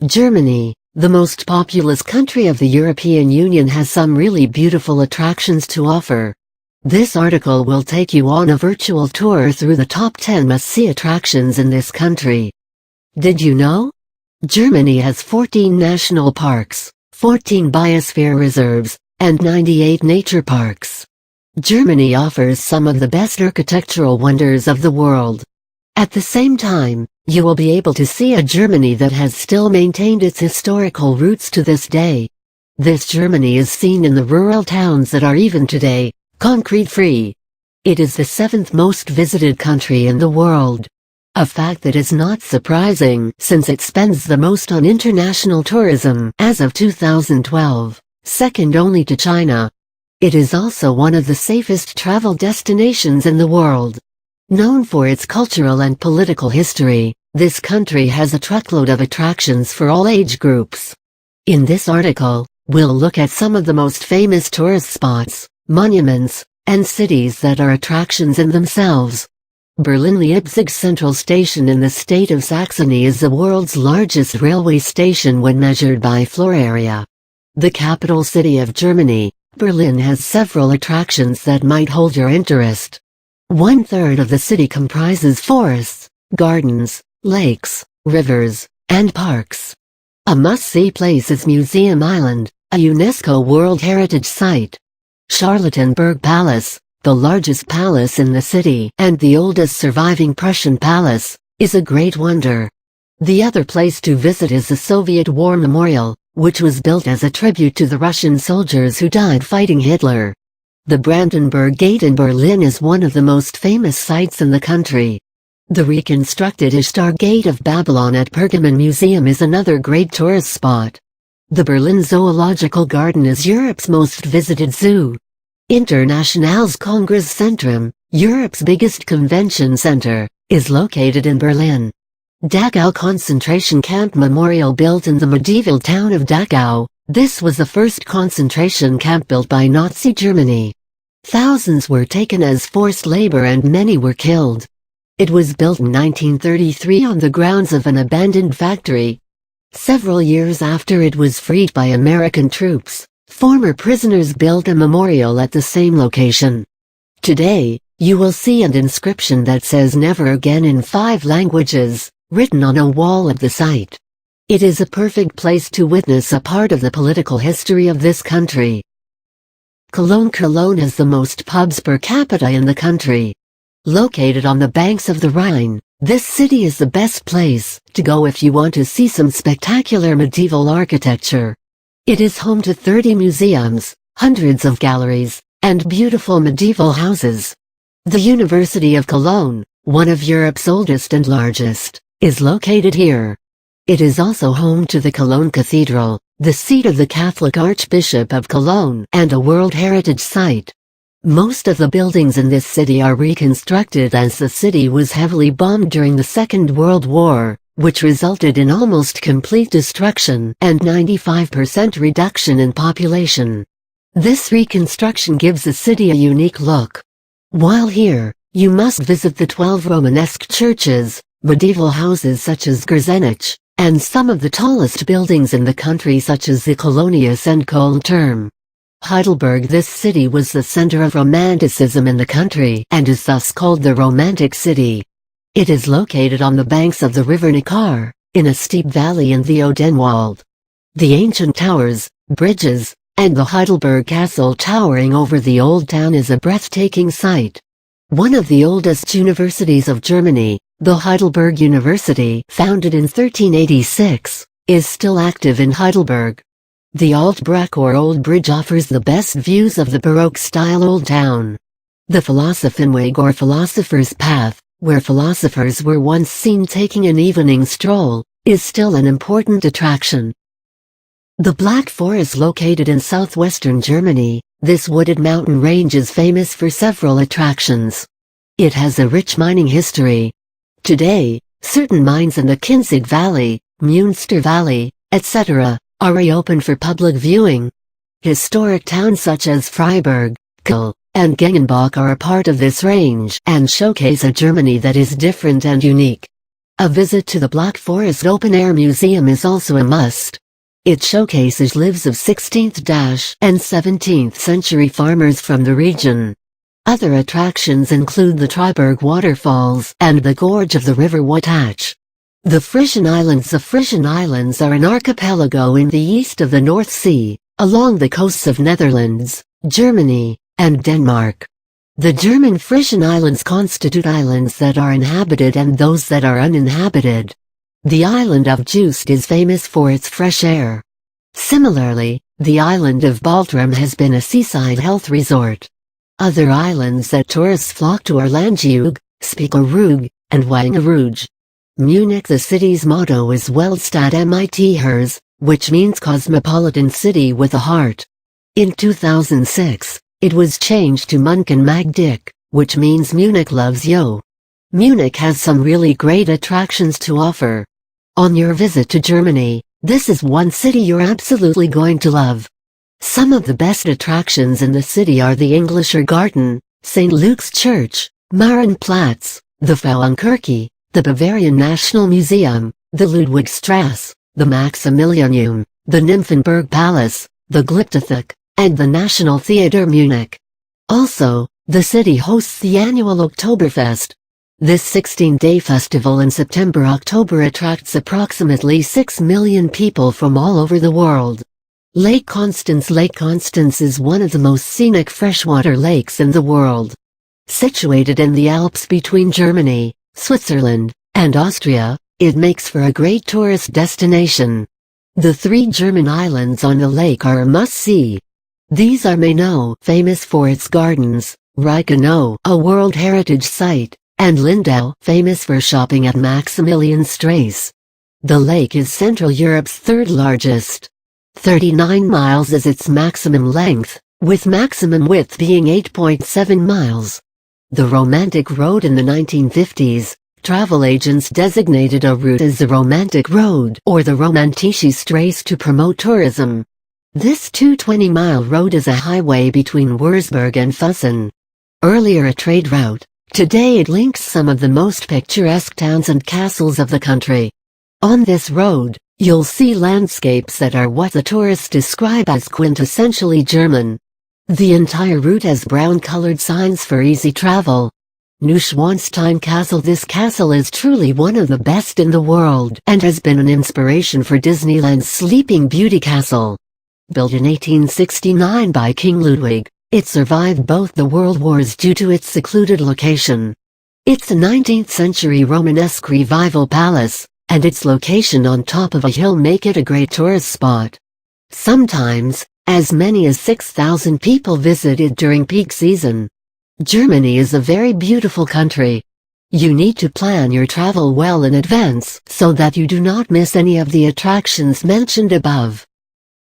Germany, the most populous country of the European Union, has some really beautiful attractions to offer. This article will take you on a virtual tour through the top 10 must-see attractions in this country. Did you know? Germany has 14 national parks, 14 biosphere reserves, and 98 nature parks. Germany offers some of the best architectural wonders of the world. At the same time, you will be able to see a Germany that has still maintained its historical roots to this day. This Germany is seen in the rural towns that are even today concrete-free. It is the 7th most visited country in the world. A fact that is not surprising since it spends the most on international tourism as of 2012, second only to China. It is also one of the safest travel destinations in the world. Known for its cultural and political history, this country has a truckload of attractions for all age groups. In this article, we'll look at some of the most famous tourist spots, monuments, and cities that are attractions in themselves. Berlin-Leipzig Central Station in the state of Saxony is the world's largest railway station when measured by floor area. The capital city of Germany, Berlin, has several attractions that might hold your interest. 1/3 of the city comprises forests, gardens, lakes, rivers, and parks. A must-see place is Museum Island, a UNESCO World Heritage Site. Charlottenburg Palace, the largest palace in the city and the oldest surviving Prussian palace, is a great wonder. The other place to visit is the Soviet War Memorial, which was built as a tribute to the Russian soldiers who died fighting Hitler. The Brandenburg Gate in Berlin is one of the most famous sites in the country. The reconstructed Ishtar Gate of Babylon at Pergamon Museum is another great tourist spot. The Berlin Zoological Garden is Europe's most visited zoo. Internationales Kongresszentrum, Europe's biggest convention center, is located in Berlin. Dachau concentration camp memorial built in the medieval town of Dachau. This was the first concentration camp built by Nazi Germany. Thousands were taken as forced labor and many were killed. It was built in 1933 on the grounds of an abandoned factory. Several years after it was freed by American troops, former prisoners built a memorial at the same location. Today, you will see an inscription that says "Never Again" in 5 languages, written on a wall at the site. It is a perfect place to witness a part of the political history of this country. Cologne has the most pubs per capita in the country. Located on the banks of the Rhine, this city is the best place to go if you want to see some spectacular medieval architecture. It is home to 30 museums, hundreds of galleries, and beautiful medieval houses. The University of Cologne, one of Europe's oldest and largest, is located here. It is also home to the Cologne Cathedral, the seat of the Catholic Archbishop of Cologne, and a World Heritage Site. Most of the buildings in this city are reconstructed as the city was heavily bombed during the Second World War, which resulted in almost complete destruction and 95% reduction in population. This reconstruction gives the city a unique look. While here, you must visit the 12 Romanesque churches, medieval houses such as Gürzenich, and some of the tallest buildings in the country such as the Colonius and Kohlturm. Heidelberg. This city was the center of Romanticism in the country and is thus called the Romantic City. It is located on the banks of the river Neckar, in a steep valley in the Odenwald. The ancient towers, bridges, and the Heidelberg Castle towering over the old town is a breathtaking sight. One of the oldest universities of Germany, the Heidelberg University, founded in 1386, is still active in Heidelberg. The Altbrücke or Old Bridge offers the best views of the Baroque-style Old Town. The Philosophenweg or Philosopher's Path, where philosophers were once seen taking an evening stroll, is still an important attraction. The Black Forest, located in southwestern Germany, this wooded mountain range is famous for several attractions. It has a rich mining history. Today, certain mines in the Kinzig Valley, Münster Valley, etc., are reopened for public viewing. Historic towns such as Freiburg, Kiel, and Gengenbach are a part of this range and showcase a Germany that is different and unique. A visit to the Black Forest Open Air Museum is also a must. It showcases lives of 16th and 17th century farmers from the region. Other attractions include the Triberg Waterfalls and the gorge of the River Waitach. The Frisian Islands. The Frisian Islands are an archipelago in the east of the North Sea, along the coasts of Netherlands, Germany, and Denmark. The German Frisian Islands constitute islands that are inhabited and those that are uninhabited. The island of Juist is famous for its fresh air. Similarly, the island of Baltrum has been a seaside health resort. Other islands that tourists flock to are Landjeug, Spiekelroog, and Wangerooge. Munich. The city's motto is Weltstad mit Hers, which means cosmopolitan city with a heart. In 2006, it was changed to München mag dich, which means Munich loves you. Munich has some really great attractions to offer. On your visit to Germany, this is one city you're absolutely going to love. Some of the best attractions in the city are the Englischer Garten, St. Luke's Church, Marienplatz, the Frauenkirche, the Bavarian National Museum, the Ludwigstrasse, the Maximilianeum, the Nymphenburg Palace, the Glyptothek, and the National Theatre Munich. Also, the city hosts the annual Oktoberfest. This 16-day festival in September-October attracts approximately 6 million people from all over the world. Lake Constance. Lake Constance is one of the most scenic freshwater lakes in the world. Situated in the Alps between Germany, Switzerland, and Austria, it makes for a great tourist destination. The 3 German islands on the lake are a must-see. These are Mainau, famous for its gardens, Reichenau, a World Heritage Site, and Lindau, famous for shopping at Maximilianstrasse. The lake is Central Europe's third largest. 39 miles is its maximum length, with maximum width being 8.7 miles. The Romantic Road. In the 1950s, travel agents designated a route as the Romantic Road or the Romantische Straße to promote tourism. This 220-mile road is a highway between Würzburg and Füssen. Earlier a trade route, today it links some of the most picturesque towns and castles of the country. On this road, you'll see landscapes that are what the tourists describe as quintessentially German. The entire route has brown-colored signs for easy travel. Neuschwanstein Castle. This castle is truly one of the best in the world and has been an inspiration for Disneyland's Sleeping Beauty Castle. Built in 1869 by King Ludwig, it survived both the World Wars due to its secluded location. It's a 19th-century Romanesque revival palace, and its location on top of a hill make it a great tourist spot. Sometimes, as many as 6,000 people visit it during peak season. Germany is a very beautiful country. You need to plan your travel well in advance so that you do not miss any of the attractions mentioned above.